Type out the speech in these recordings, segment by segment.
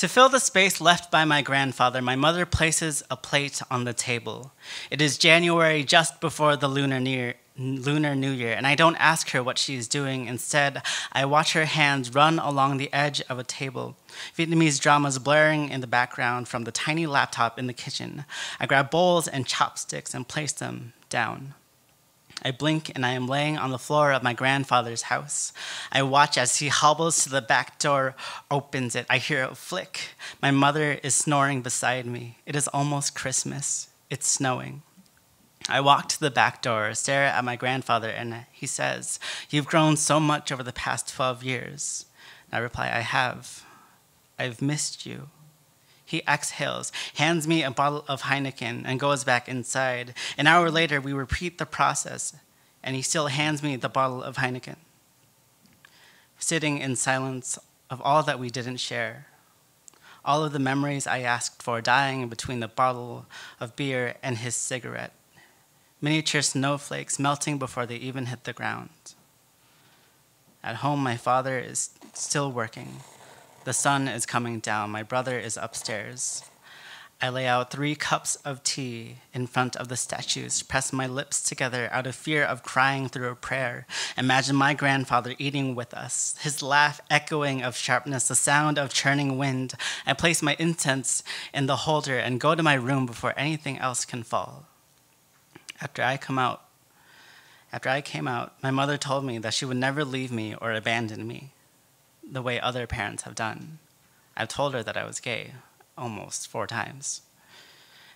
To fill the space left by my grandfather, my mother places a plate on the table. It is January, just before the Lunar New Year, and I don't ask her what she is doing. Instead, I watch her hands run along the edge of a table, Vietnamese dramas blaring in the background from the tiny laptop in the kitchen. I grab bowls and chopsticks and place them down. I blink and I am laying on the floor of my grandfather's house. I watch as he hobbles to the back door, opens it. I hear a flick. My mother is snoring beside me. It is almost Christmas. It's snowing. I walk to the back door, stare at my grandfather, and he says, "You've grown so much over the past 12 years. I reply, "I have. I've missed you." He exhales, hands me a bottle of Heineken, and goes back inside. An hour later, we repeat the process, and he still hands me the bottle of Heineken. Sitting in silence of all that we didn't share, all of the memories I asked for dying between the bottle of beer and his cigarette, miniature snowflakes melting before they even hit the ground. At home, my father is still working. The sun is coming down. My brother is upstairs. I lay out 3 cups of tea in front of the statues, press my lips together out of fear of crying through a prayer. Imagine my grandfather eating with us, his laugh echoing of sharpness, the sound of churning wind. I place my incense in the holder and go to my room before anything else can fall. After I came out, my mother told me that she would never leave me or abandon me, the way other parents have done. I've told her that I was gay almost 4 times.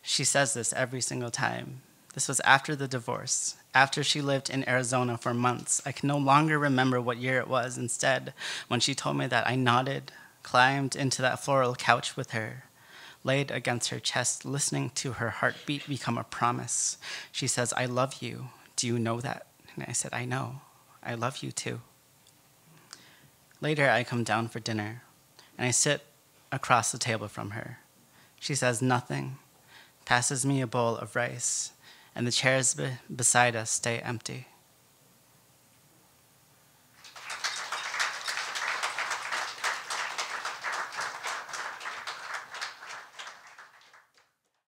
She says this every single time. This was after the divorce, after she lived in Arizona for months. I can no longer remember what year it was. Instead, when she told me that, I nodded, climbed into that floral couch with her, laid against her chest, listening to her heartbeat become a promise. She says, "I love you. Do you know that?" And I said, "I know. I love you too." Later, I come down for dinner, and I sit across the table from her. She says nothing, passes me a bowl of rice, and the chairs beside us stay empty.